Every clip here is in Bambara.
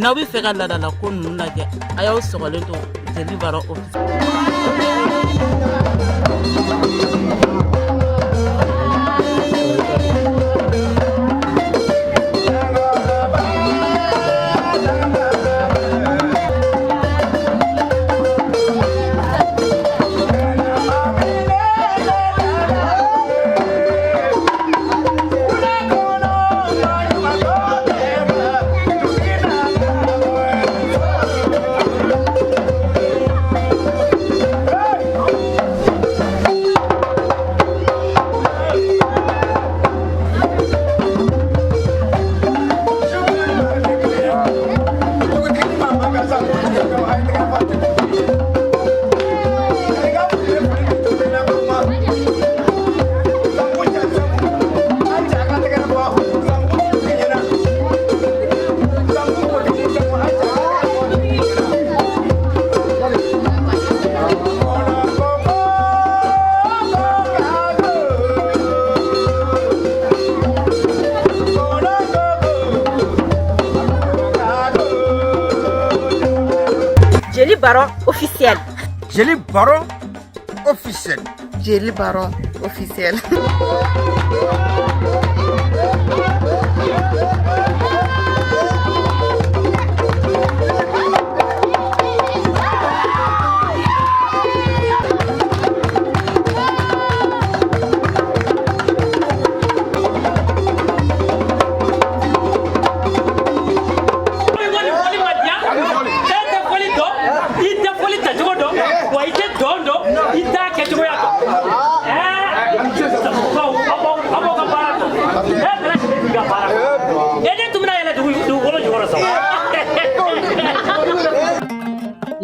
n'aw bɛ fɛ ka ladala ko ninnu lajɛ a y'aw sɔgɔlen to Jeli Baro officiel. Jeli Baro officiel. Jeli Baro officiel. Jeli Baro officiel.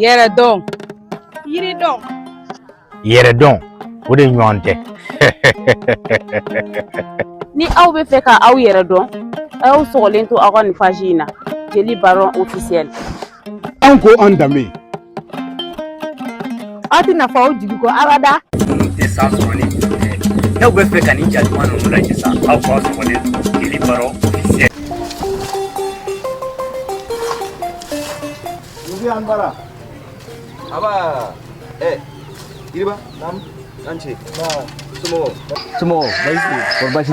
Yɛrɛ dɔn Yiri dɔn. Yɛrɛ dɔn o de ɲɔgɔn tɛ. Ni aw bɛ fɛ ka aw yɛrɛ dɔn aw sɔgɔlen to aw ka nin page in na Jeli Baro officiel. An ko an danbe. Aw tɛ nafa aw jigi kɔ abada. Tɛ sa sɔrɔlen. N'aw bɛ fɛ ka nin jatuma ninnu lajɛ sa aw k'aw sɔgɔlen to Jeli Baro officiel. Bara. Aba, Iriba, nam, nanti. Semua, baik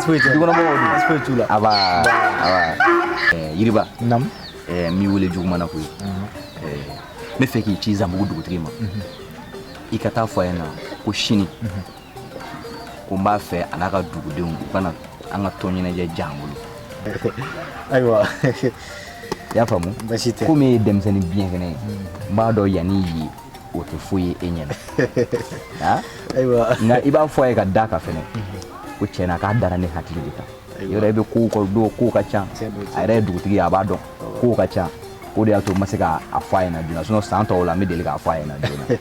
sih. Di mana mau? Aba. Iriba, nam. Mi wele juga mana kui. Me feki ciza mugu dugu terima. Ikata fayana, ko shini. Ko mba fe anaka dugu dengu, bana anga tonyina je jangulu. Aywa. Ya famu ko me demseni bien kene ba do yani yi o te foye enyen ha Aywa na iba foye ka daka fene ko chena ka dara ne hakili dita yo rebe ko do ko ka cha are dugutigi aba do ko ka cha ko de ato masika afaye na dina so santo wala me deli ka afaye na dina.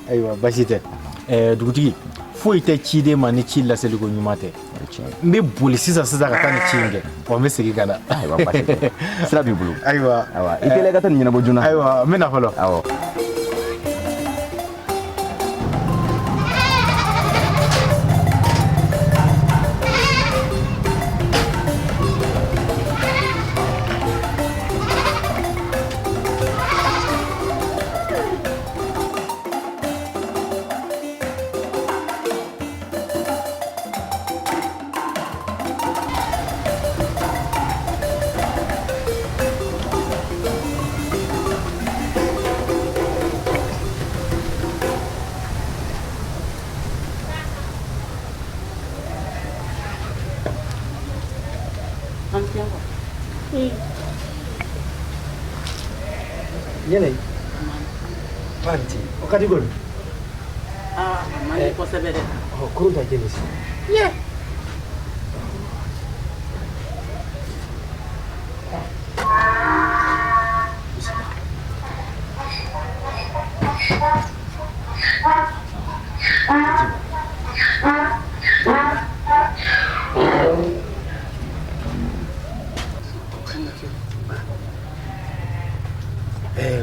Aywa basite dugutigi foyi te ci de ma ni ci la seli ko nyumate mbe boli sisa ka tan ci nge o me segi kana. Aywa basite sira bi bulu. Aywa ikele ka tan nyina bo juna. Aywa me na falo awo Yene panti okati gol mani kosɛbɛ dɛ. kurunta jenisi Ye.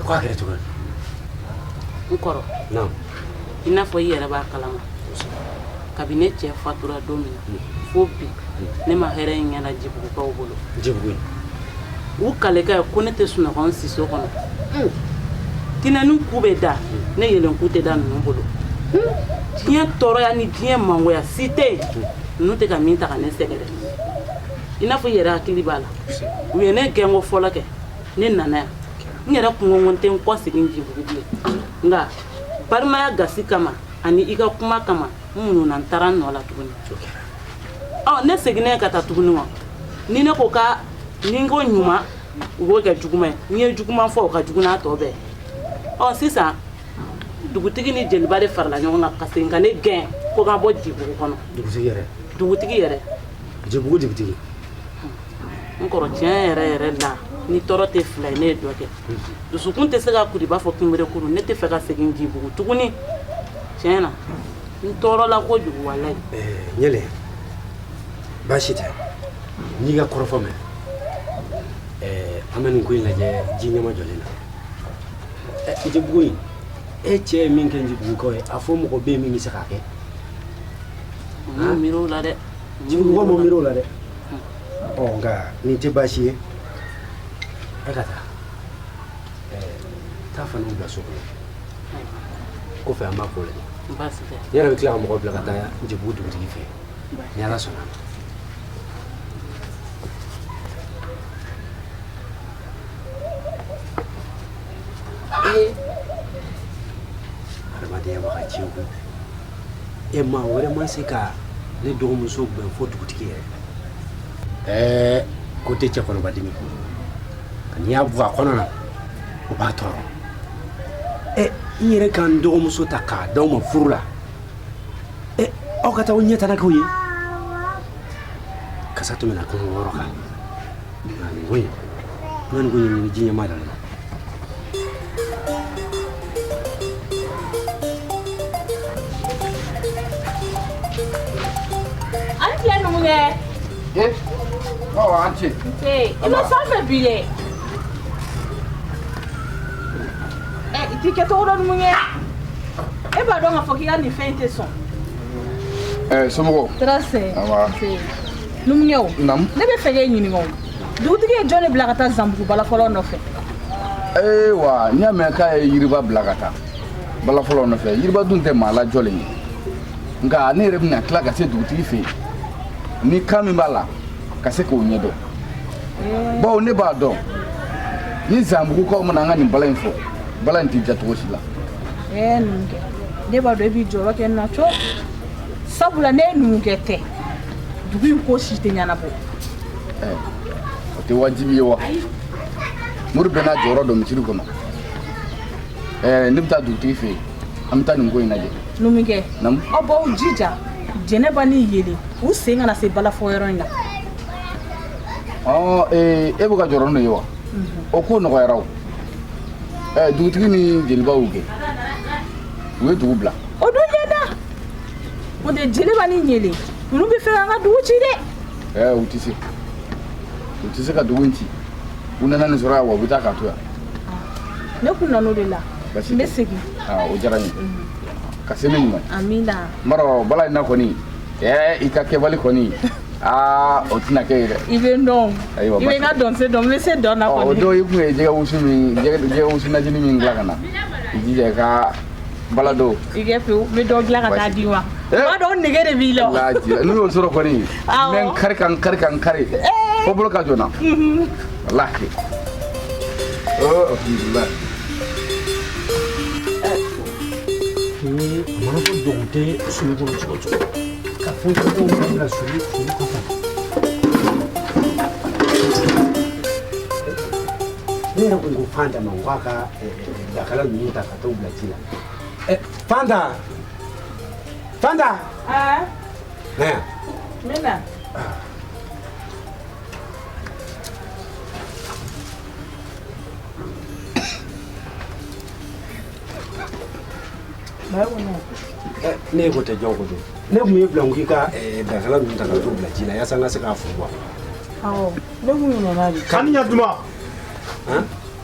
Kwa kɛra cogo N kɔrɔ non i n'a fɔ i yɛrɛ b'a kalama kabini ne cɛ fatura don min fo bi ne ma hɛrɛ in ɲɛna Jibugukaw bolo. Jibugu u kale ka ko ne tɛ sunɔgɔ n siso kɔnɔ tinɛni ku bɛ da ne yɛlɛn ku tɛ da ninnu bolo diɲɛ tɔɔrɔya ni diɲɛ mangoya si tɛ yen ninnu tɛ ka min ta ka ne sɛgɛrɛ i n'a fɔ i yɛrɛ hakili b'a la u ye ne gɛn ko fɔlɔ kɛ ne nana yan n yɛrɛ kungo tɛ n kɔ segin Njibugu bilen nka balimaya gasi kama ani i ka kuma kama n mununa n taara n nɔ la tuguni ne seginnen ka taa tuguni wa ni ne ko ka ni n ko ɲuman u b'o kɛ juguman ye n ye juguman fɔ o ka jugu n'a tɔ bɛɛ sisan dugutigi ni jeliba de farala ɲɔgɔn kan ka segin ka ne gɛn ko ka bɔ Njibugu kɔnɔ dugutigi yɛrɛ Njibugu dugutigi n kɔrɔ tiɲɛ yɛrɛ yɛrɛ la ni tɔɔrɔ tɛ fila ye ne ye dɔ kɛ dusukun tɛ se ka kuru i b'a fɔ kunberekuru ne tɛ fɛ ka segin Njibugu tuguni tiɲɛ na n tɔɔrɔla kojugu walayi Ɲɛlɛ baasi tɛ n'i ka kɔrɔfɔ mɛn an bɛ nin ko in lajɛ ji ɲɛma jɔlen na Njibugu in e cɛ ye min kɛ Njibugukaw ye a fɔ mɔgɔ bɛ yen min bɛ se k'a kɛ n miiri o la dɛ Njibugukaw ma miiri o la dɛ nka nin tɛ baasi ye e ka taa taa fana bila so kɔnɔ kɔfɛ an b'a ko lajɛ baasi tɛ ne yɛrɛ bɛ tila ka mɔgɔ bila ka taa Njibugu dugutigi fɛ ni Ala sɔnna adamadenya b'a ka ciw kun maa wɛrɛ ma se ka ne dɔgɔmuso gɛn fo dugutigi yɛrɛ ko tɛ cɛkɔrɔbadimi n'i y'a bɔ a kɔnɔ na o b'a tɔɔrɔ n yɛrɛ ka n dɔgɔmuso ta k'a d'aw ma furu la aw ka taa o ɲɛtana k'o ye kasa tɛmɛna kɔnɔ wɔɔrɔ kan nka nin ko in n ka nin ko ɲɛɲini ji ɲɛma da la Anche. Sì, non so se bile. Ti che to ro mu ye. E ba do nga fo ki ga ni fente son. Somo. Tracé. Awa. Si. Num ñew. Nam. Ne be fege ñini mom. Du tige jone blakata Zambugu bala folo no fe. Wa nyame ka yiriba blakata. Bala folo no fe. Yiriba dun te mala jole ni. Nga ne rebe na kla ka se dugutigi fe. Ni kami bala ka se ko nyedo. Ba ne ba do. Ni Zambugu ko mo na nga ni bala info. Bala nti jatu sila. Nunge. Ne ba do bi joro ke na cho. Sabula ne nunge te. Dugu ko si te nyana bo. O te wajibi yo wa. Mur bena joro do mitiru kono. Nibta dugutigi fe. Amta ni ngoy naje. Numige. Nam. Obo jija. Jeneba ni yele. U senga na se bala fo yoro ina. E buka joro no yo. O ko no yaraw. Dugutigi ni jeliba uge. We dugubla. O do yeda. O de jeliba ni nyele. Unu be fe nga duuchi de. Utisi. Utisi ka dugunci. Unana ni sura wa buta ka tuya. Ne kunna no de la. Mesegi. O jarani. Kaseme ni. Amina. Maro bala ina koni. Ikake bali koni. Otina ke ire. Ibe non. Ibe nga don se don se don na koni. Do ibu je ga usumi je usuna jini min glagana. Ije ka balado. Ige fu me do glagana diwa. Ba do nige de bilo. La ji. Nu soro koni. Men kari. Ko bolo ka jona. Wallahi. Alhamdulillah. mana ko donte sulu ko cogo ka fo ko la sulu ko fa ne ra ko fanda ma waka da kala ni ta ka to bla tila fanda Mena ne ko te jogo do ne mu yebla ngi ka da kala ni ta ka to bla tila ya sanga se ka fu wa ne mu ne na kan nya duma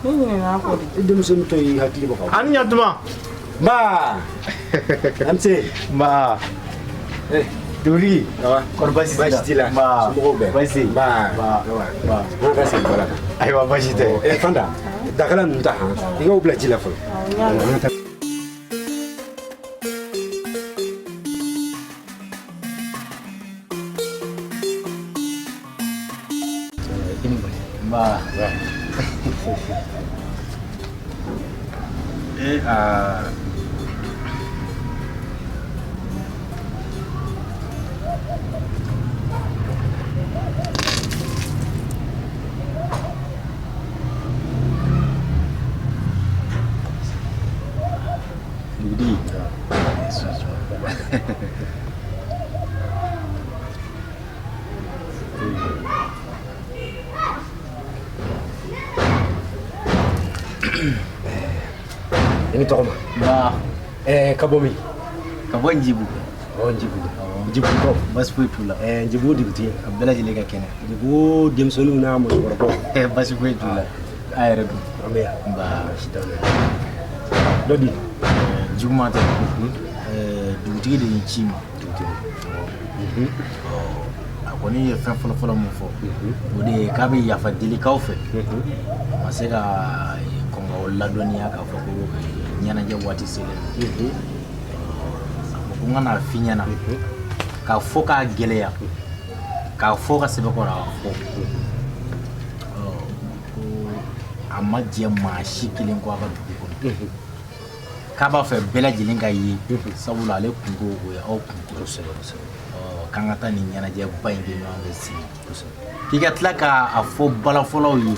ne na ko dum sun to yi hakli ba ka an nya duma ba amse ba duri awa korbasi tila ba ba basi ba ba ba ka se bala ayiwa baasi tɛ Fanta dakala ninnu ta han i k'o bila ji la fɔlɔ an ka taa Mbaa. Dugutigi. i ni tɔgɔma Mbaa. ka bɔ min Ka bɔ Njibu. Njibu kɔ Baasi foyi t'u la. Njibu dugutigi A bɛɛ lajɛlen ka kɛnɛ. Njibu denmisɛnninw n'a musokɔrɔbaw Baasi foyi t'u la. A yɛrɛ dun. an bɛ yan Mbaa. si t'an na dɔ di Juguman tɛ. Dugutigi de ye n ci ma. A kɔni ye fɛn fɔlɔ-fɔlɔ mun fɔ o de ye k'a bɛ yafa delikaw fɛ a ma se ka kɔn k'aw ladɔnniya k'a fɔ ko ɲɛnajɛ waati selen don a ko n ka n'a f'i ɲɛna k'a fɔ k'a gɛlɛya k'a fɔ ka sɛbɛkɔrɔ a fɔ ko a ma jɛ maa si kelen kɔ a ka dugu kɔnɔ k'a b'a fɛ bɛɛ lajɛlen ka ye sabula ale kungo o ye aw kungo k'an ka taa nin ɲɛnajɛ ba in kɛ ɲɔgɔn fɛ sini k'i ka tila k'a fɔ balafɔlaw ye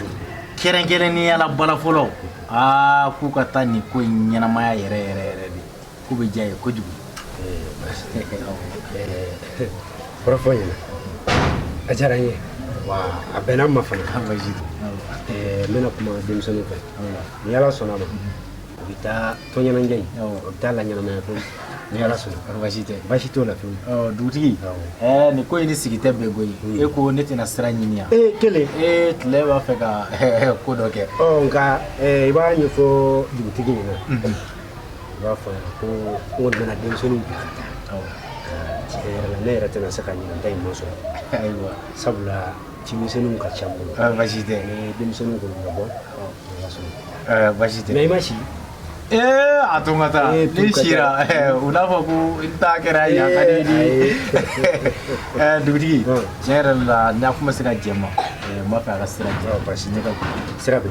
kɛrɛnkɛrɛnnenya la balafɔlaw k'u ka taa nin ko in ɲɛnamaya yɛrɛ yɛrɛ yɛrɛ de k'u bɛ diya ye kojugu kɔrɔfɔ ɲɛna a diyara n ye wa a bɛnna n ma fana n bɛna kuma denmisɛnninw fɛ ni ala sɔnna ma u bɛ taa tɔnɲɛnajɛ in u bɛ taa la ɲɛnamaya fɛn ni ala sɔnna baasi t'o la fiyewu dugutigi nin ko in ni sigi tɛ bɛn koyi e ko ne tɛna sira ɲini yan kelen tile b'a fɛ ka ko dɔ kɛ nka i b'a ɲɛfɔ dugutigi ɲɛna i b'a fɔ ko n kɔni bɛna denmisɛnninw bila ka taa tiɲɛ yɛrɛ la ne yɛrɛ tɛna se ka ɲinanta in ma sɔrɔ ayiwa sabula cimisɛnninw ka ca n bolo baasi tɛ ni denmisɛnninw kɔni ka bɔ ala sɔnna baasi tɛ mɛ i ma si a to n ka taa ni sira u n'a fɔ ko n ta kɛra yan ka di ni dugutigi tiɲɛ yɛrɛ la n'a kuma se ka jɛ ma n b'a fɛ a ka sira jɛ baasi ne ka sira bɛ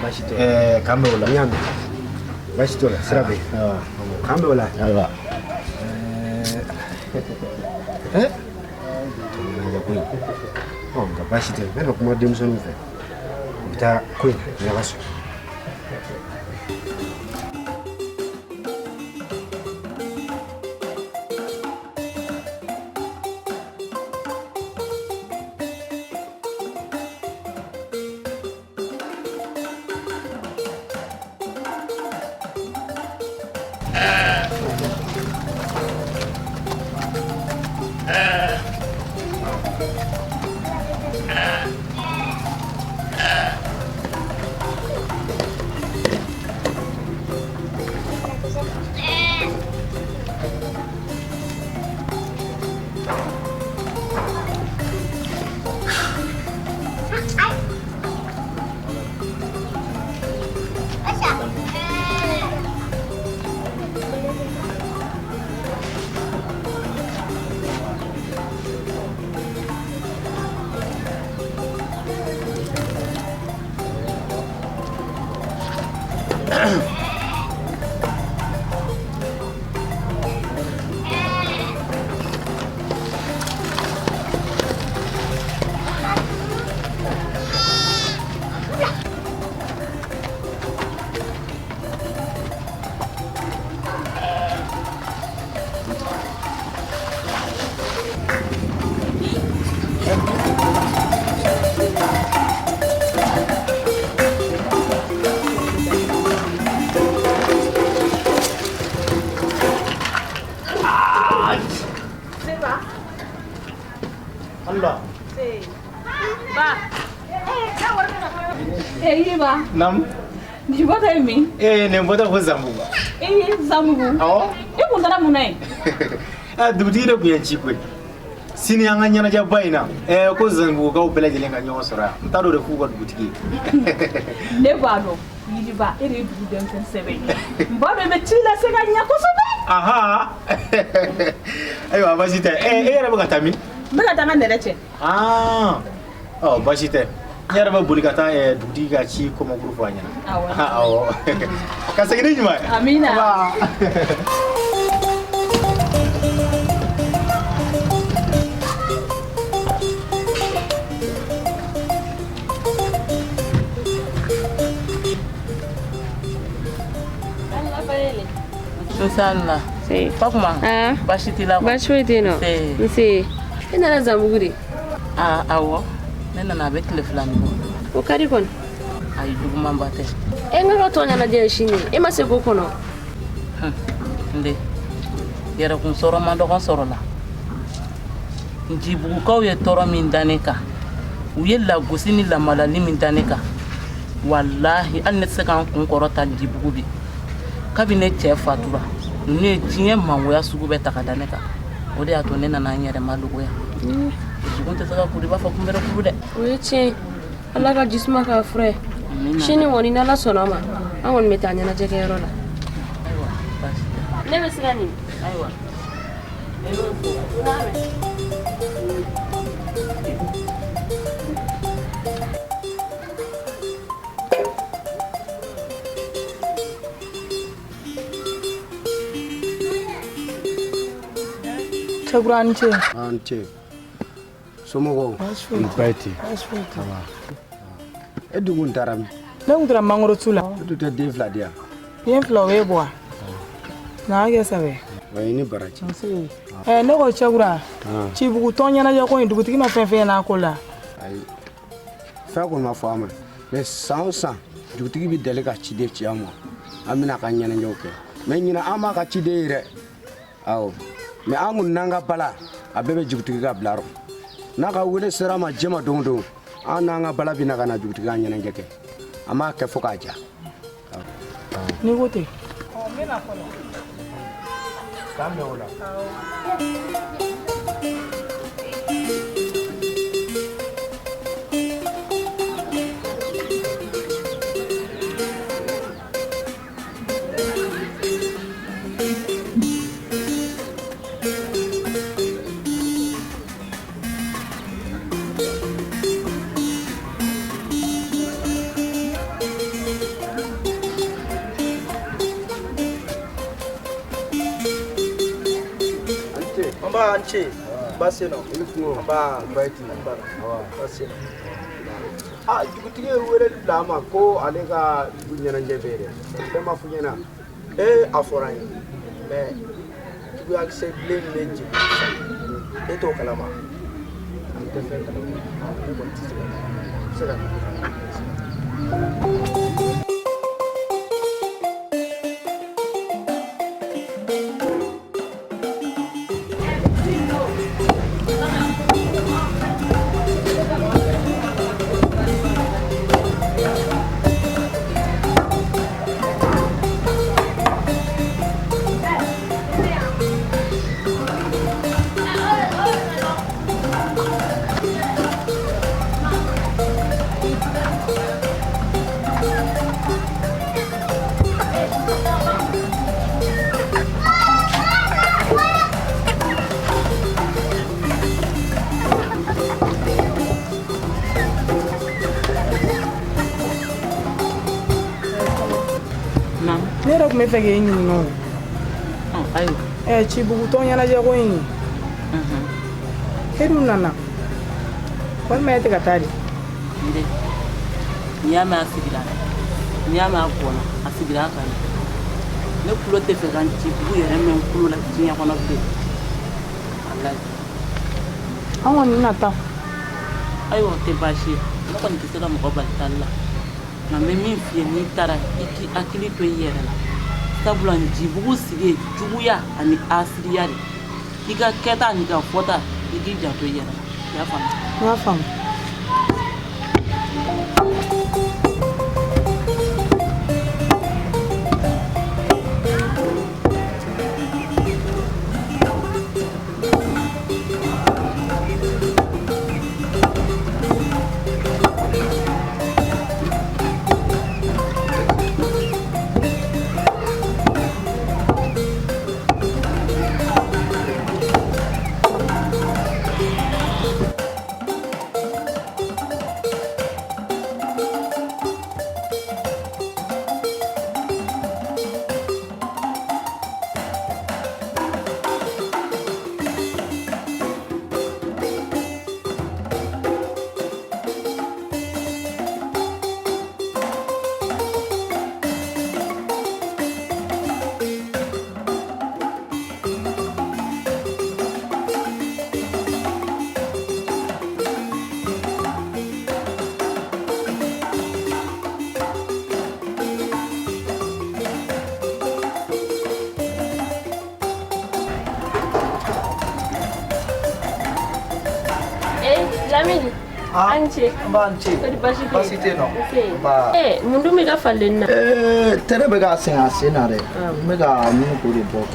baasi t'o la k'an bɛ o la n y'a mɛn baasi t'o la sira bɛ k'an bɛ o la ayiwa nka baasi tɛ n bɛna kuma denmisɛnninw fɛ u bɛ taa ko in na ni ala sɔnna Nam. Di bɔtɔ ye min? Nin bɔtɔ ko Zanbugu. Zanbugu. Awɔ. I kun taara mun na yen? Dugutigi de kun ye n ci koyi. sini an ka ɲɛnajɛ ba in na ko zanbugukaw bɛɛ lajɛlen ka ɲɔgɔn sɔrɔ yan n t'a dɔn de f'u ka dugutigi ne b'a dɔn Yiriba e de ye dugu denmisɛn sɛbɛn ye n b'a dɔn i bɛ ci lase ka ɲɛ kosɛbɛ. aha ayiwa basi tɛ e yɛrɛ bɛ ka taa min. n bɛ ka taa n ka nɛrɛ cɛ. basi tɛ n yɛrɛ bɛ boli ka taa dugutigi ka ci kɔmɔkuru fɔ a ɲɛna. awɔ ka segin ni ɲuman ye. amiina. Susana. Si. Fakuma. Baasi t'i la. Baasi foyi tɛ yen nɔ. Nse. E nana Zanbugu de. Awɔ. Ne nana a bɛ tile fila min bɔ. O ka di kɔni. Ayi jugumanba tɛ. E n ka tɔn ɲɛnajɛ ye sini e ma se k'o kɔnɔ. N den yɛrɛkun sɔrɔ man dɔgɔ sɔrɔ la. Njibugukaw ye tɔɔrɔ min da ne kan u ye lagosi ni lamalali min da ne kan walahi hali ne tɛ se k'an kun kɔrɔta Njibugu bi kabini ne cɛ fatura ninnu ye diɲɛ mangoya sugu bɛɛ ta ka da ne kan o de y'a to ne nana n yɛrɛ malogoya dusukun tɛ se ka kuru i b'a fɔ kunbɛrɛ kuru dɛ. O ye tiɲɛ Ala ka jisuma k'a fura ye sini kɔni ni Ala sɔnna ma an kɔni bɛ taa ɲɛnajɛ kɛ yɔrɔ la. Ayiwa baasi tɛ. Ne bɛ se ka nin. Ayiwa. Cɛkura ni ce. An ce. Somɔgɔw. Baasi tɛ. E dun kun taara min? Ne kun taara mangorotu la. E dun tɛ den fila di yan? Den fila o ye bɔ wa? Na kɛ sɛbɛ. Wa i ni baraji. Ne ko Cɛkura Cibugu tɔn ɲɛnajɛ ko in dugutigi ma fɛn fɛn n'a ko la. Ayi fɛn kɔni ma fɔ a ma mais san o san dugutigi bɛ deli ka ciden ci an ma an bɛna ka ɲɛnajɛw kɛ mais ɲina an b'a ka ciden ye dɛ awɔ mais an kun n'an ka bala a bɛɛ bɛ dugutigi ka bila rɔ n'a ka wele sera ma jɛma don o don an n'an ka bala bɛ na ka na dugutigi ka ɲɛnajɛ kɛ an b'a kɛ fo k'a ja. Ni ko ten. K'an bɛn o la. Anche basi no aba baiti basi dugutigi ye wele bila a ma ko ale ka ɲɛnajɛ bɛ yen dɛ bɛɛ ma fɔ ɲɛna. a fɔra n ye mais juguyakisɛ bilen min bɛ jigin e t'o kalama an tɛ fɛn kalama ne kɔni tɛ se ka Ne yɛrɛ tun bɛ fɛ k'e ɲininka o. Ayiwa. Cibugu tɔn ɲɛnajɛ ko in e dun nana walima e tɛ ka taa de. N'i y'a mɛn a sigira n'i y'a mɛn a bɔnna a sigira a kan ne tulo tɛ fɛ ka Cibugu yɛrɛ mɛn tulo la diɲɛ kɔnɔ bilen. An kɔni bɛna taa. Ayiwa o tɛ baasi ye ne kɔni tɛ se ka mɔgɔ bali taali la nka n bɛ min f'i ye n'i taara i k'i hakili to i yɛrɛ la sabula Njibugu sigi ye juguya ani asiriya de i ka kɛta ani ka fɔta i k'i janto i yɛrɛ la i y'a faamu. N y'a faamu. Lamini. Anche. Banche. Basi te no. Ba. Mundu mi ka fallen na. Tere be ga sen asena re. Me ga mu ko de bo.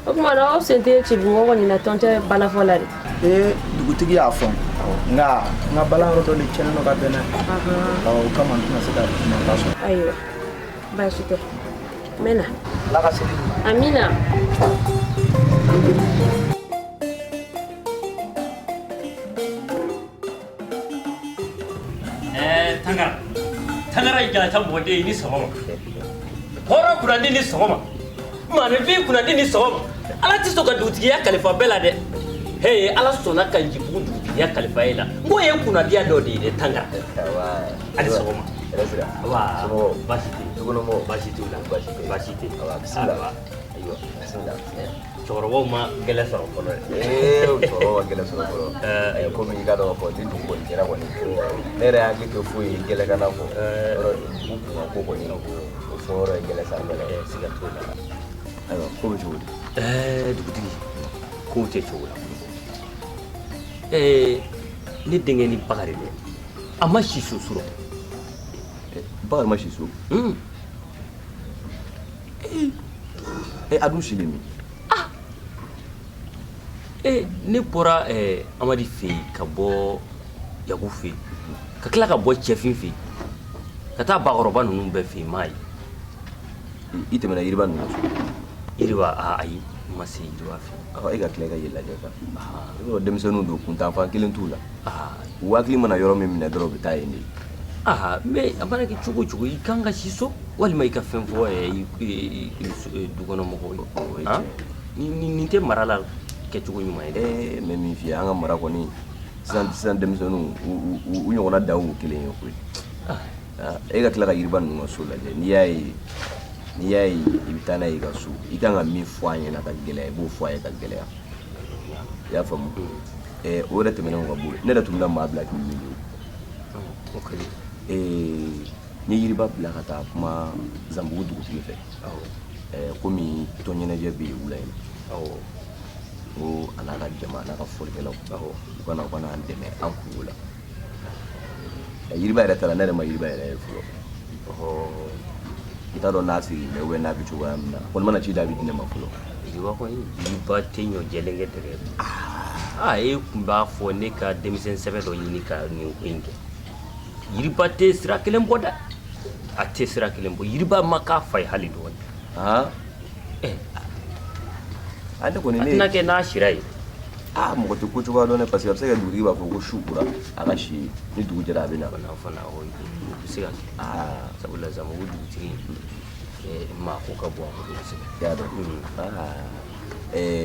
O kuma na o sente ci bu ngo ni na tonte bala fola re. Dugutigi ya fon. Nga bala ro to le chen no ka bena. O kama ntuna sida na kaso. Ayo. Basi te. Mena. La ka seli. Amina. Tangara ija ta mode ni sogoma. Hora kurandi ni sogoma. Mane bi kunandi ni sogoma. Ala ti soka dutigi ya kalifa bela de. Hey, ala sona kan jibu dutigi ya kalifa ila. Ngo ye kunandi ya dodi de tangara. Ali sogoma. Wa. Somo basiti. Tugono mo basiti ula. Basiti. Bismillah. Ayo. Bismillah. Choro ma gele soro kono. Choro gele soro kono. Ko mi ga do ko din ko kera ko ni. Nere ya gitu fui gele kana ko. Ko ni. Foro gele sa mele siga tula. Ayo, ko bi jodi. Duguti. Ko te chola. Ni dinge ni bagari de. Ama shisu suro. Bagar ma shisu. Adu shilimi. Ne bɔra Amadi fɛ yen ka bɔ Yagu fɛ yen ka tila ka bɔ Cɛfin fɛ yen ka taa bakɔrɔba ninnu bɛɛ fɛ yen m'a ye. I tɛmɛna Yiriba ninnu so? Yiriba ayi n ma se Yiriba fɛ. E ka tila ka ye lajɛ kan. Yɔrɔ denmisɛnninw don kuntanfan kelen t'u la. U hakili mana yɔrɔ min minɛ dɔrɔn u bɛ taa yen de. Mais a mana kɛ cogo o cogo i kan ka si so walima i ka fɛn fɔ dukɔnɔmɔgɔw ye. Nin tɛ mara la kɛcogo ɲuman ye. Mais min f'i ye an ka mara kɔni sisan denmisɛnninw u ɲɔgɔnna daw y'u kelen ye koyi. E ka tila ka Yiriba ninnu ka so lajɛ n'i y'a ye i bɛ taa n'a ye i ka so i kan ka min fɔ an ɲɛna ka gɛlɛya i b'o fɔ a ye ka gɛlɛya. I y'a faamu? O yɛrɛ tɛmɛnen ka bɔ yen ne yɛrɛ tun bɛna maa bila k'i wele. N ye Yiriba bila ka taa kuma Zanbugu dugutigi fɛ komi tɔn ɲɛnajɛ bɛ yen wula in na. Ko a n'a ka jama n'a ka fɔlikɛlaw u kana an dɛmɛ an kungo la. Yiriba yɛrɛ taara ne yɛrɛ ma Yiriba yɛrɛ ye fɔlɔ. N t'a dɔn n'a sigi mɛ ou n'a bɛ cogoya min na kɔni mana ci da a bɛ di ne ma fɔlɔ. Yiriba kɔni Yiriba tɛ ɲɔ jɛlenkɛ dɛrɛ. E kun b'a fɔ ne ka denmisɛn sɛbɛn dɔ ɲini ka nin ko in kɛ. Yiriba tɛ sira kelen bɔ dɛ. A tɛ sira kelen bɔ. Yiriba ma k'a fa ye hali dɔɔni. A ne kɔni ne tɛna kɛ n'a sira ye. Mɔgɔ tɛ ko cogoya dɔn dɛ parce que a bɛ se ka dugutigi b'a fɔ ko su kora a ka si ni dugu jɛra a bɛ na. Fana o bɛ se ka kɛ. Sabula Zanbugu dugutigi maa ko ka bon a bolo kosɛbɛ. I y'a dɔn.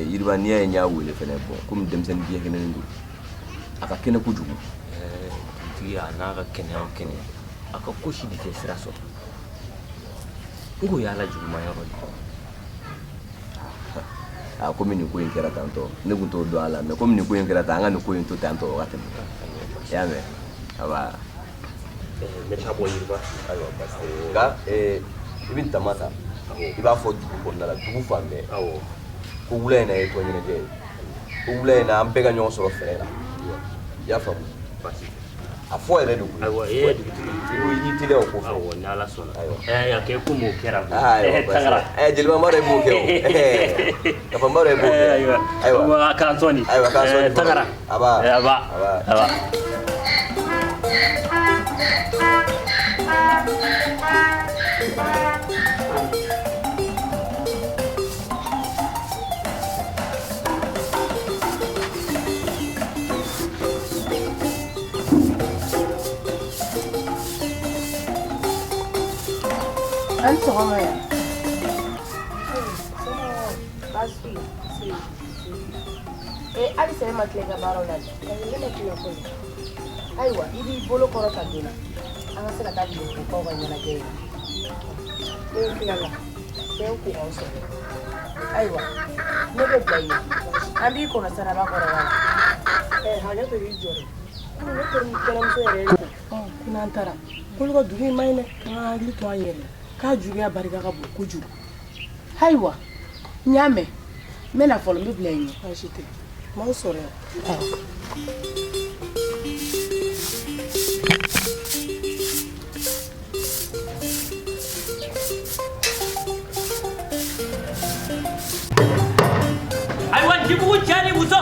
Yiriba n'i y'a ye n y'a wele fɛnɛ komi denmisɛnnin biɲɛ kɛnɛnin don a ka kɛnɛ kojugu. Dugutigi a n'a ka kɛnɛya o kɛnɛya a ka ko si de tɛ sira sɔrɔ. N ko y'ala juguman yɔrɔ de. Komi nin ko in kɛra tantɔ ne tun t'o dɔn a la mais komi nin ko in kɛra tan an ka nin ko in to tantɔ o ka tɛmɛ. I y'a mɛn? Aba. N bɛ taa bɔ Yiriba. Ayiwa parce que nka i bɛ dama ta i b'a fɔ dugu kɔnɔna la dugu fan bɛɛ ko wula in na ye tɔn ɲɛnajɛ ye ko wula in na an bɛɛ ka ɲɔgɔn sɔrɔ fɛrɛ la. I y'a faamu? A fɔ yɛrɛ de koyi. Ayiwa e ye dugutigi i teliya o ko fɔ. Awɔ ni Ala sɔnna. Ayiwa. A kɛ komi o kɛra. Tangara. Jeliba Maro ye m'o kɛ o. Kafa Maro ye m'o kɛ. Ayiwa. A k'an sɔn nin. Ayiwa a k'an sɔn nin. Tangara. Aba. An sɔgɔma yan. Hali sɛ e ma tile ka baaraw la dɛ. Ne ma tile foyi. Ayiwa i b'i bolo kɔrɔ ta joona an ka se ka taa Jelibugukaw ka ɲɛnajɛ ye. Ne tilala fɛn ko aw sɔrɔ. Ayiwa ne bɛ bila i ye an b'i kɔnɔ saraba kɔrɔ wa. Hakɛ to b'i jɔ. Ne tɛ kɛnɛmuso yɛrɛ ye. N'an taara k'olu ka dugu in ma ɲi dɛ an ka hakili to an yɛrɛ la k'a juguya barika ka bon kojugu. Ayiwa n y'a mɛn n bɛna fɔlɔ n bɛ bila i ɲɛ. Baasi tɛ. M'aw sɔrɔ yan. Ayiwa Njibugu cɛ ni muso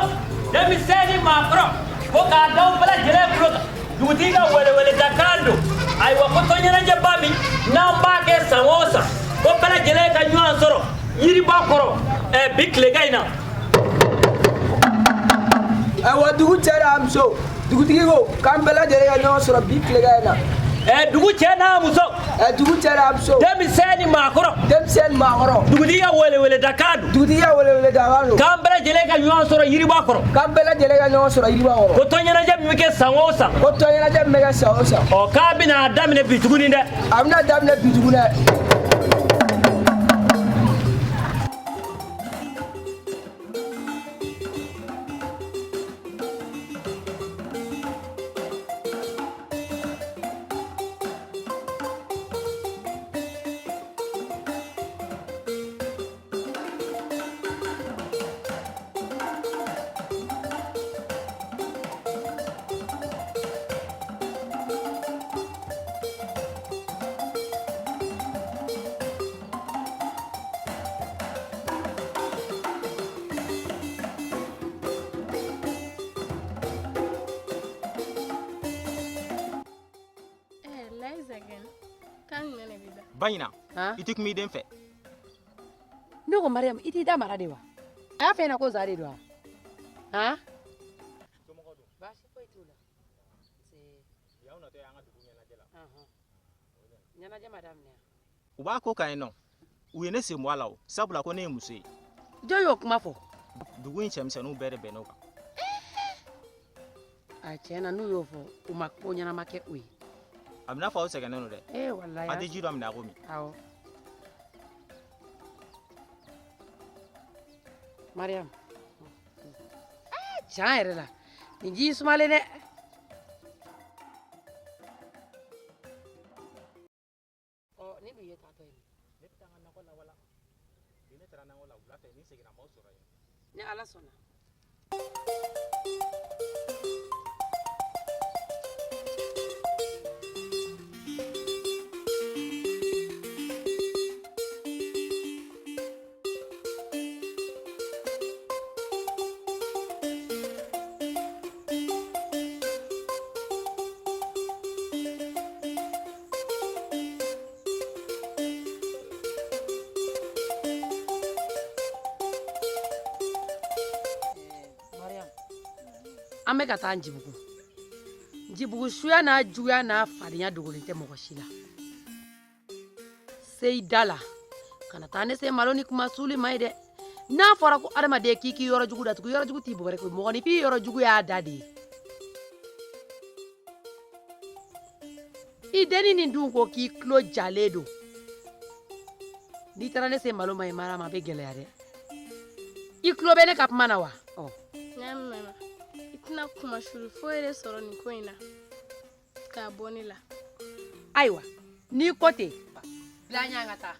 denmisɛn ni maakɔrɔ ko k'a d'aw bɛɛ lajɛlen tulo kan dugutigi ka weleweledakan don ayiwa ko tɔnɲɛnajɛba min n'an b'a kɛ san o san ko bɛɛ lajɛlen ka ɲɔgɔn sɔrɔ yiriba kɔrɔ bi tilegan in na. Ayiwa dugu cɛ n'a muso dugutigi ko k'an bɛɛ lajɛlen ka ɲɔgɔn sɔrɔ bi tilegan in na. Dugu cɛ n'a muso. Dugu cɛ n'a muso. Denmisɛn ni maakɔrɔ. Denmisɛn ni maakɔrɔ. Dugutigi ka weleweledakan don. Dugutigi ka weleweledakan don. K'an bɛɛ lajɛlen ka ɲɔgɔn sɔrɔ yiriba kɔrɔ. K'an bɛɛ lajɛlen ka ɲɔgɔn sɔrɔ yiriba kɔrɔ. Ko tɔnɲɛnajɛ min bɛ kɛ san o san. Ko tɔnɲɛnajɛ min bɛ kɛ san o san. K'a bɛna daminɛ bi tuguni dɛ. A bɛna daminɛ bi tuguni dɛ. Bayina iti kuma den fɛ ne ko Mariam iti da mara de wa a y'a fɛ na ko zari do wa han baasi foyi t'u la y'aw natɔ y'an ka dugu ɲɛnajɛ la ɲɛnajɛ ma daminɛ u b'a ko kan yen nɔ u ye ne sen bɔ a la o sabula ko ne ye muso ye jɔn y'o kuma fɔ dugu in cɛmisɛnninw bɛɛ de bɛnn'o kan a tiɲɛ na n'u y'o fɔ u ma ko ɲɛnama kɛ u ye a bɛna fɔ aw sɛgɛnnen don dɛ wallahi a tɛ ji dɔ minɛ a ko min awɔ Mariam tiɲɛ yɛrɛ la nin ji sumalen dɛ ni dun ye taatɔ ye ne bɛ taa n ka nakɔ la wala bi ne taara nakɔ la wula fɛ ni seginna m'aw sɔrɔ yen ni Ala sɔnna an bɛ ka taa Njibugu suya n'a juguya n'a fadenya dogolen tɛ mɔgɔ si la seyi da la kana taa ne se malo ni kuma suli ma ye dɛ n'a fɔra ko adamaden k'i k'i yɔrɔ jugu datugu yɔrɔ jugu t'i bɔrɛ ko mɔgɔninfin yɔrɔ jugu y'a da de ye i denni nin dun ko k'i tulo jalen don n'i taara ne se malo ma ye mara ma a bɛ gɛlɛya dɛ i tulo bɛ ne ka kuma na wa n'a mɛnna i tɛna kumasuli foyi de sɔrɔ nin ko in na k'a bɔ ne la ayiwa n'i ko ten bila an y'an ka taa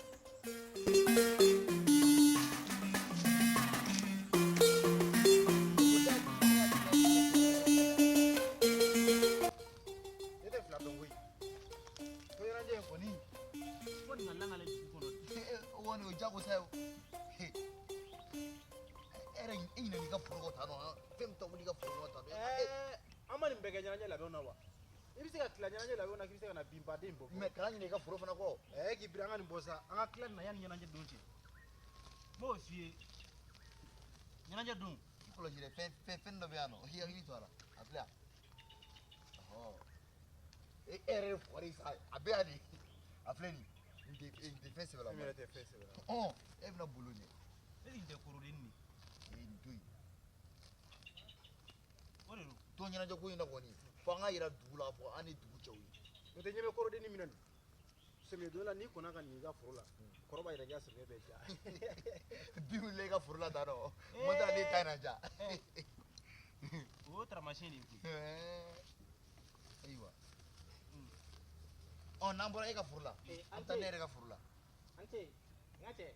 I bɛ se ka tila ɲɛnajɛ labɛnw na k'i bɛ se ka na bin baden bɔ mais kana ɲinɛ i ka foro fana kɔ k'i biri an ka nin bɔ sa an ka tila nin na yanni ɲɛnajɛ don cɛ n b'o f'i ye ɲɛnajɛ don i kɔlɔsi dɛ fɛn dɔ bɛ yan nɔ i hakili to a la a filɛ yan e yɛrɛ ye fugari sa a bɛ yan de a filɛ nin nin tɛ fɛn sɛbɛlama e yɛrɛ tɛ fɛn sɛbɛlama e bɛna bolo ɲɛ e nin tɛ korodenni de nin to yen o de don to ɲɛnajɛ ko in na kɔni fo an ka yira dugu la fɔ an ni dugu cɛw ye n'o tɛ ɲɛ bɛ kɔrɔdenni minɛ nin samiya don la n'i kɔnna ka nin i ka foro la kɔrɔ b'a yira k'i ka samiya bɛɛ ja bin wulila i ka foro la tan nɔ mɔ tɛ ne ta in na ja o y'o taramasiyɛn de ye koyi ayiwa n'an bɔra e ka foro la an bɛ taa ne yɛrɛ ka foro la an tɛ n ka cɛ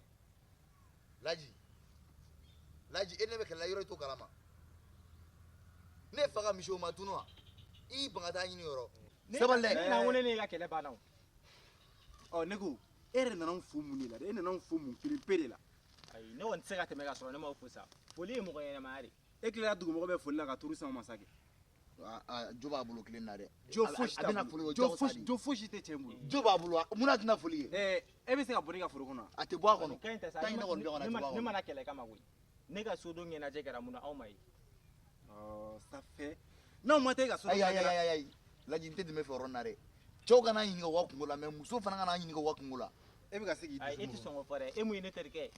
Laji e ne bɛ kɛlɛ la yɔrɔ i t'o kalama ne faga misiw ma tunu wa I bangata ɲini yɔrɔ sabali ne na wone ne ka kɛlɛ banna o ne ko e yɛrɛ nana n fo mun de la dɛ e nana n fo mun kelen pe de la ayi ne kɔni tɛ se ka tɛmɛ ka sɔrɔ ne m'aw fo sa foli ye mɔgɔ ɲɛnɛmaya de e tilara dugumɔgɔ bɛ foli la ka turu sama masakɛ jo b'a bolo kelen na dɛ jo fosi t'a bolo jo fosi tɛ cɛ bolo jo b'a bolo munna tɛna foli ye e bɛ se ka bɔ ne ka foro kɔnɔ a tɛ bɔ a kɔnɔ ka ɲi tɛ sa ne mana kɛlɛ kama koyi ne ka so don ɲɛnajɛ kɛra mun na aw ma ye ça fait n'aw ma taa e ka so ayi laji n tɛ tɛmɛ fɛ yɔrɔ na dɛ cɛw kana ɲininka u ka kungo la mais muso fana kana ɲininka u ka kungo la e bɛ ka se k'i dusu e tɛ sɔn k'o fɔ dɛ e mun ye ne terikɛ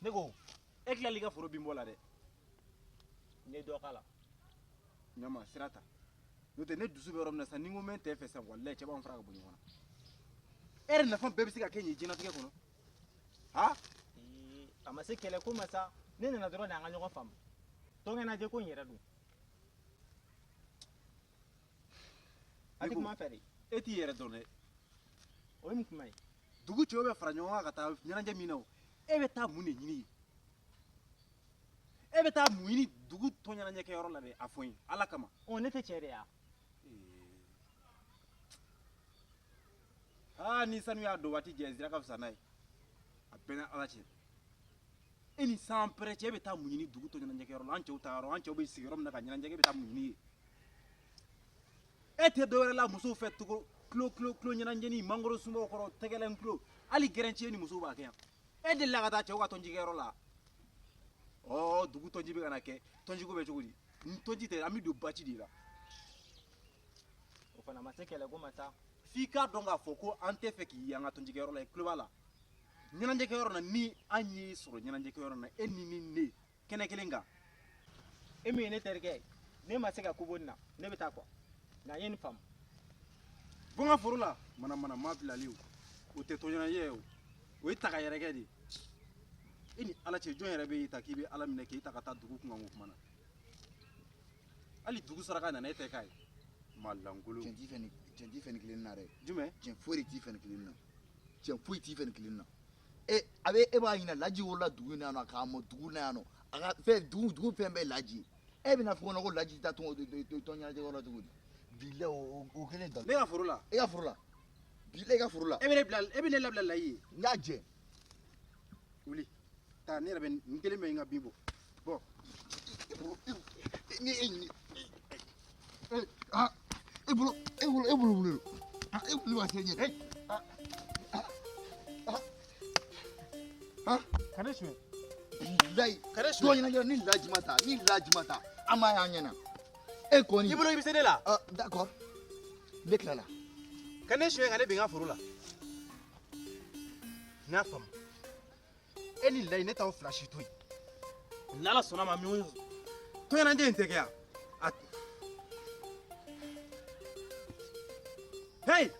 ne ko e tilali i ka foro bin bɔ la dɛ n ye dɔ k'a la ɲama sira ta n'o tɛ ne dusu bɛ yɔrɔ min na sisan ni n ko mɛ n tɛ fɛ sisan walayi cɛ b'anw fara ka bɔ ɲɔgɔn na e yɛrɛ nafa bɛɛ bɛ se ka kɛ nin ye diɲɛlatigɛ kɔnɔ ha a ma se kɛlɛ ko ma sa ne nana dɔrɔn de an ka ɲɔgɔn faamu tɔnkɛnajɛ ko in yɛrɛ don a tɛ kuma fɛ de e t'i yɛrɛ dɔn dɛ o ye mun kuma ye dugu cɛw bɛ fara ɲɔgɔn kan ka taa ɲɛnajɛ min na o e bɛ taa mun de ɲini e bɛ taa mun ɲini dugu tɔn ɲɛnajɛ kɛyɔrɔ la dɛ a fɔ n ye ala kama ne tɛ cɛ de ya ni sanu y'a don waati jɛ zira ka fisa n'a ye a bɛɛ ni ala cɛ e ni san pɛrɛ cɛ e bɛ taa mun ɲini dugu tɔn ɲɛnajɛ kɛyɔrɔ la an cɛw ta yɔrɔ an cɛw bɛ sigi yɔrɔ min na ka ɲɛnajɛ kɛ e bɛ taa mun ɲini ye e tɛ dɔwɛrɛ la musow fɛ tugun kulo ɲɛnajɛ ni mangoro sunbaw kɔrɔ tɛgɛlɛn kulo hali gɛrɛncɛ ni musow b'a kɛ yan e delila ka taa cɛw ka tɔnci kɛyɔrɔ la dugu tɔnci bɛ ka na kɛ tɔnciko bɛ cogo di tɔnci tɛ an bɛ don baci de la o fana ma se kɛlɛ ko ma sa f'i k'a dɔn k'a fɔ ko an tɛ fɛ k'i ye an ka tɔnci kɛyɔrɔ la i tulo b'a la ɲɛnajɛ kɛyɔrɔ la ni an ye sɔrɔ ɲɛnajɛ kɛyɔrɔ la e ni ne kɛnɛ kelen kan e min ye ne terikɛ ne ma se ka ko bɔ nin na ne bɛ taa quoi nka n ye nin faamu bɔ n ka foro la mana ma bilali o tɛ tɔn ɲɛnajɛ ye o ye ta ka yɛrɛkɛ de e ni ala cɛ jɔn yɛrɛ bɛ ta k'i bɛ ala minɛ k'i ta ka taa dugu kunkan ko kuma na hali dugu saraka nana e tɛ k'a ye malangolo cɛn t'i fɛ nin kelen na dɛ jumɛn cɛn foyi de t'i fɛ nin kelen na cɛn foyi t'i fɛ nin kelen na a bɛ e b'a ɲininka laji wolola dugu in na yan nɔ k'a mɔ dugu na yan nɔ a ka fɛn dugu fɛn bɛɛ laji ye e bɛna fɔ kɔnɔ ko laji ta tɔn ɲɛnajɛ yɔrɔ cogo di bilayi o kelen da ne ka foro la e ka foro la bilayi e ka foro la e bɛ ne labila layi ye n y'a jɛ wuli taa ne yɛrɛ bɛ n kelen bɛ n ka bin bɔ bɔn ni e ɲini e bolo wuli e wuli wa se ɲɛ ka ne suɲɛ bilayi tɔn ɲɛnajɛ ni laji ma ta an m'a y'an ɲɛna e kɔni i bolo i bɛ se ne la d'accord ne tilala ka ne suɲɛ ka ne bin n ka foro la n y'a faamu e ni layi ne t'aw fila si to yen n'ala sɔnna ma min tɔn ɲɛnajɛ in tɛ kɛ yan hey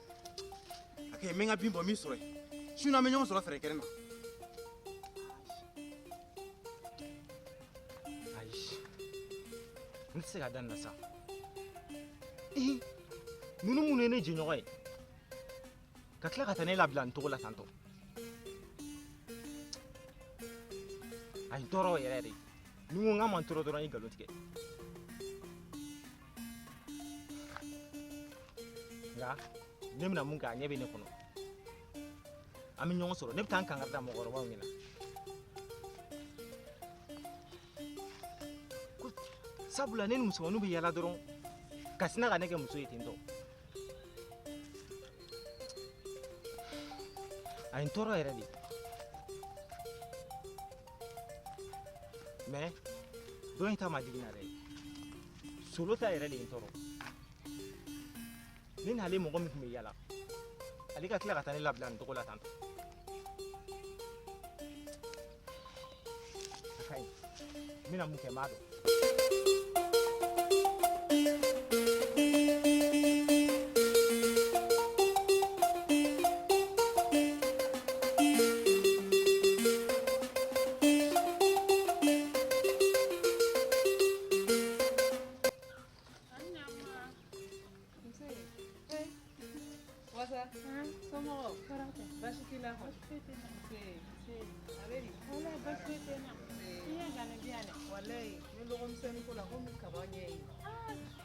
a kɛ n bɛ n ka bin bɔ min sɔrɔ yen sinon an bɛ ɲɔgɔn sɔrɔ fɛrɛ kɛnɛ na ayi n tɛ se ka da nin na sa minnu ye ne jɛɲɔgɔn ye ka tila ka taa ne labila nin cogo la tantɔ a ye n tɔɔrɔ yɛrɛ de ni n ko n k'a ma n tɔɔrɔ dɔrɔn i nkalon tigɛ nka ne bɛna mun kɛ a ɲɛ bɛ ne kɔnɔ an bɛ ɲɔgɔn sɔrɔ ne bɛ taa n kankari da mɔgɔkɔrɔbaw ɲɛna sabula ne ni musomaninw bɛ yaala dɔrɔn ka sina ka ne kɛ muso ye ten tɔ a ye n tɔɔrɔ yɛrɛ de mɛ dɔ in ta ma jigin na dɛ solo ta yɛrɛ de ye n tɔɔrɔ ne n'ale mɔgɔ min tun bɛ yaala ale ka tila ka taa ne labila nin cogo la tan tɔ a ka ɲi n bɛna mun kɛ n b'a dɔn denmisɛnnin ko la komi kaba ɲɛ ye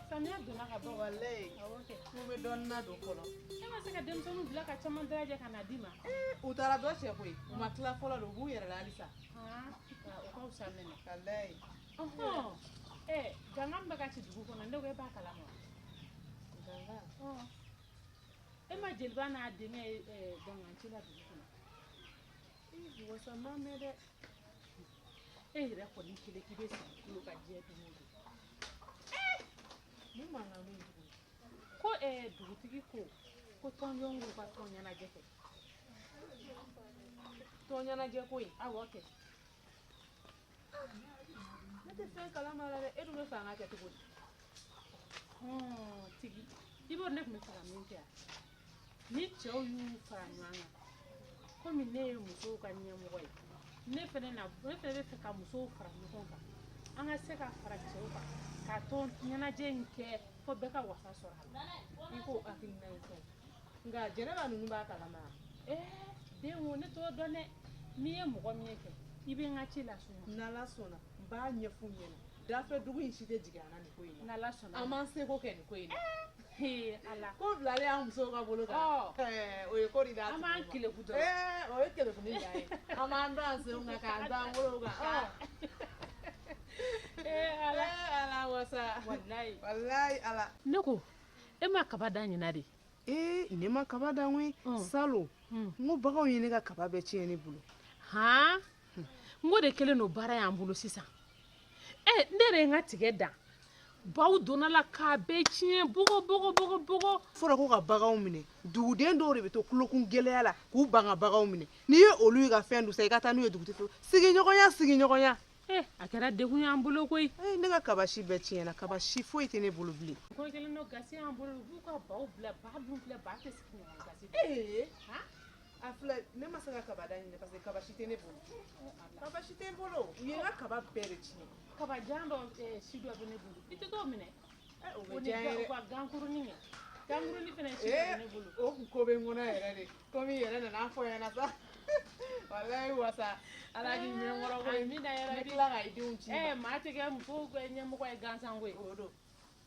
samiya donna ka bɔ walayi n bɛ dɔɔnin na don fɔlɔ e ma se ka denmisɛnninw bila ka caman dayajɛ ka na d'i ma u taara dɔ cɛ koyi u ma tila fɔlɔ de u b'u yɛrɛ la halisa o ka fisa mɛnɛ walayi gangan bɛ ka ci dugu kɔnɔ ne ko e b'a kalama gangan e ma jeliba n'a denkɛ ye gangan ci la dugu kɔnɔ wasa ma mɛn dɛ e yɛrɛ kɔni kelen k'i bɛ sigi tulo ka diɲɛ don o don mun mankan bɛ yen tuguni ko dugutigi ko tɔnjɔn k'u ka tɔn ɲɛnajɛ kɛ tɔn ɲɛnajɛ ko in awɔ kɛ ne tɛ fɛn kalama la dɛ e dun bɛ fɛ an ka kɛ cogo di tigi i b'o ne tun bɛ fɛ ka min kɛ yan ni cɛw y'u fara ɲɔgɔn kan komi ne ye musow ka ɲɛmɔgɔ ye ne fɛnɛ bɛ fɛ ka musow fara ɲɔgɔn kan an ka se ka fara cɛw kan ka tɔn ɲɛnajɛ in kɛ fo bɛɛ ka wasa sɔrɔ a la i ko hakilina ye fɛn nka jɛnɛba ninnu b'a kalama den o ne t'o dɔn dɛ n'i ye mɔgɔ min ye kɛ i bɛ n ka ci las'u ma n'ala sɔnna n b'a ɲɛf'u ɲɛna dafɛ dugu in si tɛ jigin an na nin ko in na n'ala sɔnna an m'an seko kɛ nin ko in na ala ko bilalen an musow ka bolo kan o ye ko de d'a tigi ma an b'an keleku dɔrɔn o ye kelekuni dan ye an b'an dɔn an senw kan k'an dɔn an bolow kan ala wasa walayi ala ne ko e ma kaba da ɲina de ne ma kaba da ŋoyi salo n ko baganw ye ne ka kaba bɛɛ tiɲɛ ne bolo n ko de kelen no baara y'an bolo sisan ne yɛrɛ ye n ka tigɛ dan baw donna la k'a bɛɛ tiɲɛ bogo fɔra ko ka baganw minɛ duguden dɔw de bɛ to kulokun gɛlɛya la k'u ban ka baganw minɛ n'i ye olu ye ka fɛn dun sa i ka taa n'u ye dugutigi sigiɲɔgɔnya a kɛra degun y'an bolo koyi ne ka kaba si bɛɛ tiɲɛna kaba si foyi tɛ ne bolo bilen ko kelen no gasi y'an bolo u b'u ka baw bila ba dun filɛ ba tɛ sigi ɲɔgɔn gasi a filɛ ne ma se ka kaba da ɲini parce que kaba si tɛ ne bolo kaba si tɛ n bolo u ye n ka kaba bɛɛ de tiɲɛ kaba jan dɔ si dɔ bɛ ne bolo i tɛ t'o minɛ o bɛ diya n ye dɛ u ka gankurunin kɛ gankurunin fɛnɛ si dɔ bɛ ne bolo o kun ko bɛ n kɔnɔ yɛrɛ de komi i yɛrɛ nana fɔ n ɲɛna sa walayi wasa ala k'i mɛn kɔrɔ ko ye min na yɛrɛ ne tila ka i denw ci maa tɛ kɛ musow ka ɲɛmɔgɔ ye gansan ko ye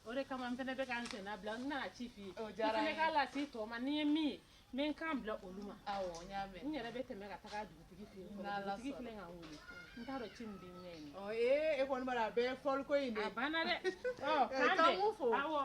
o de kama n fɛnɛ bɛ ka n senna bila n nana ci f'i ye i fɛnɛ k'a lase tɔ ma ni ye min ye n bɛ n kan bila olu ma awɔ n y'a mɛn n yɛrɛ bɛ tɛmɛ ka taga dugutigi fɛ yen dugutigi filɛ ka n wele n t'a dɔn ci min bɛ n ɲɛ yen e kɔni b'a la a bɛɛ ye fɔliko in de a banna dɛ k'an mun fɔ awɔ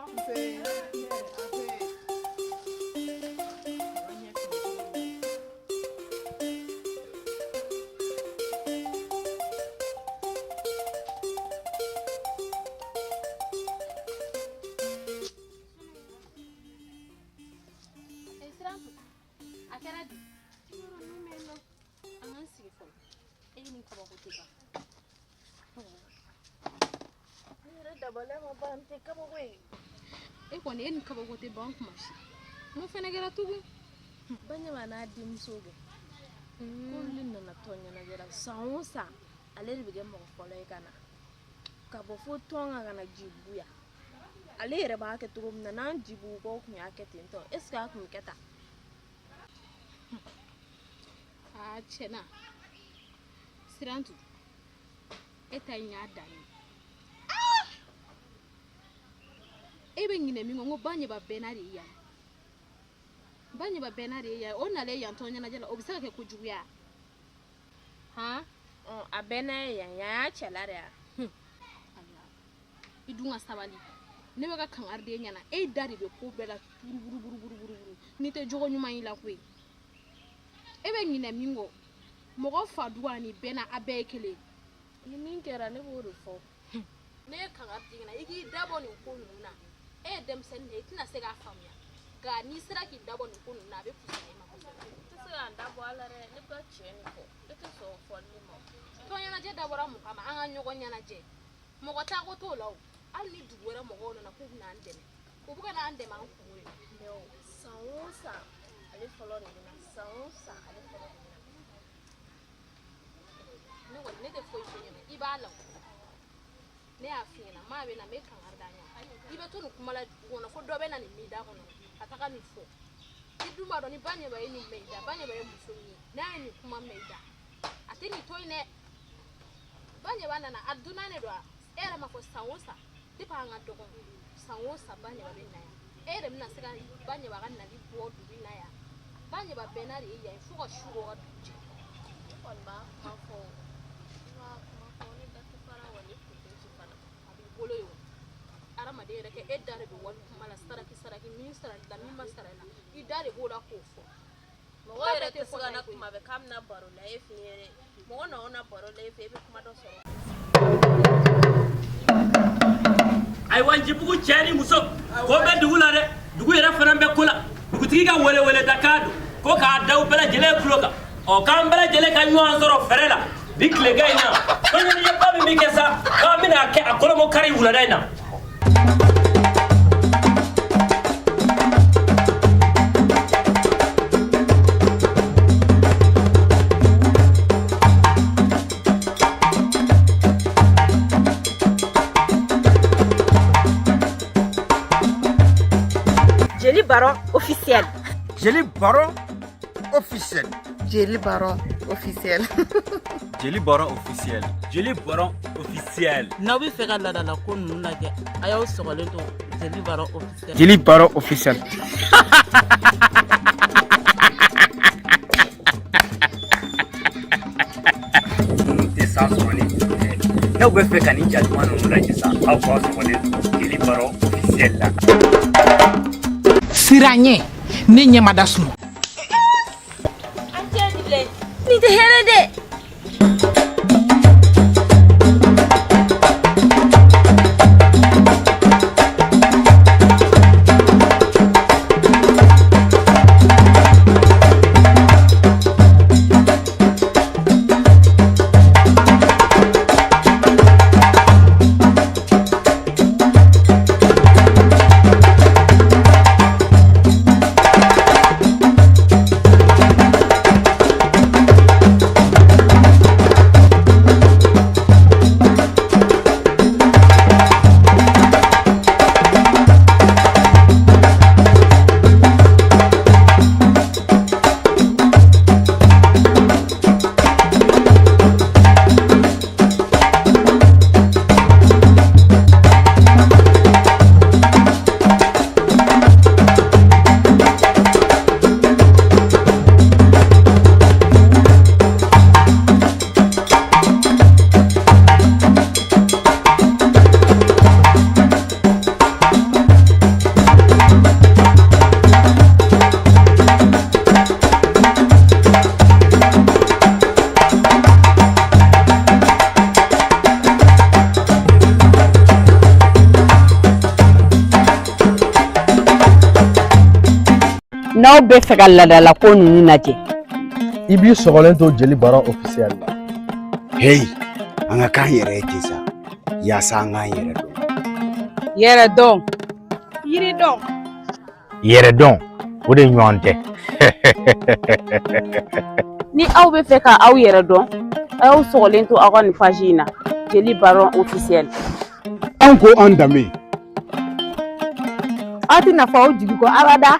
e kɔni e ni kabako tɛ ban kuma si mun fɛnɛ kɛra tugun Banyaba n'a denmuso kɛ k'olu nana tɔn ɲɛnajɛ la san o san ale de bɛ kɛ mɔgɔ fɔlɔ ye ka na ka bɔ fo tɔn kan ka na Jibugu ale yɛrɛ b'a kɛ cogo min na n'an Jibugukaw tun y'a kɛ ten tɔ est ce que a tun bɛ kɛ tan tiɲɛna Sirantu e ta in y'a dan ye e bɛ ɲinɛ min kɔ n ko Banyaba bɛnna de ye yan Banyaba bɛnna de ye yan o nalen yan tɔn ɲɛnajɛ la o bɛ se ka kɛ kojuguya a bɛnna ye yan y'a cɛla de yan i dun ka sabali ne bɛ ka kangari de ɲɛna e da de bɛ ko bɛɛ la buruburu n'i tɛ jogo ɲuman y'i la koyi e bɛ ɲinɛ min kɔ mɔgɔ fa dugu ani bɛnna a bɛɛ ye kelen ni min kɛra ne b'o de fɔ ne ye kangari de ɲɛna i k'i dabɔ nin ko ninnu na e ye denmisɛnnin de ye i tɛna se k'a faamuya nka n'i sera k'i dabɔ nin ko ninnu na a bɛ pusaya i ma kosɛbɛ i tɛ se k'a dabɔ a la dɛ ne bɛ tiɲɛ nin fɔ e tɛ sɔn fɔli ma tɔn ɲɛnajɛ dabɔra mun kama an ka ɲɔgɔn ɲɛnajɛ mɔgɔ taako t'o la o hali ni dugu wɛrɛ mɔgɔw nana k'u bɛna an dɛmɛ u bɛ ka n'an dɛmɛ an kun de mais san o san ale fɔlɔ de bɛ na san o san ale fɔlɔ de bɛ na ne kɔni ne tɛ foyi f'i ɲɛna i b'a la ne y'a f'i ɲɛna maa bɛ na n bɛ kangari da ɲɔgɔn i bɛ to nin kuma la dugu kɔnɔ fo dɔ bɛ na nin min da kɔnɔ ka taga nin fɔ i dun b'a dɔn ni Banyaba ye nin mɛn i da Banyaba ye muso min ye n'a ye nin kuma mɛn i da a tɛ nin to yen dɛ Banyaba nana a dunan de don e era ma ko sawosa di pa nga dogo sawosa banye ba benaya era mina sika banye ba ganna di bo du binaya banye ba benari ya fuko shugo ga duje kon ba ma ko ni da fara wani ko ci fara abi bolo yo ara ma de reke edare be wal mala saraki ministra da mi masara la idare bo da ko fo mo were te sika na kuma be kam na baro la efiere mo na ona baro la efe be kuma do soro ay wanji bugu chani muso ko be dugula de dugu yere fana be kula dugu tigi ka wele da kado ko ka daw bela jele kuloka o kan bela jele ka nyo ansoro ferela bikle gaina ko ni ye babi mi kesa ka mina ke akolo mo kari wula daina Jeli Baron officiel. Jeli Baron officiel. Jeli Baron officiel. Jeli Baron officiel. Jeli Baron officiel. N'aw bɛ fɛ ka ladala ko ninnu lajɛ a y'aw sɔgɔlen to Jeli Baron officiel. Jeli Baron officiel. Tɛ san sɔrɔlen n'aw bɛ fɛ ka nin jatuma ninnu lajɛ sa aw k'aw sɔgɔlen Jeli Baron officiel la. Siranye ne ɲɛma da sunɔ. An cɛ dile ni tɛ hɛrɛ dɛ. N'aw bɛ fɛ ka ladala ko ninnu lajɛ i b'i sɔgɔlen to Jeli Baron officiel la. Hey, an ka k'an yɛrɛ ye ten sa yaasa an k'an yɛrɛ dɔn. Yɛrɛ dɔn. Yiri dɔn. Yɛrɛ dɔn o de ɲɔgɔn tɛ. ni aw bɛ fɛ ka aw yɛrɛ dɔn a y'aw sɔgɔlen to aw ka nin page in na Jeli Baron officiel. An ko an danbe. Aw tɛ nafa aw jigi kɔ abada.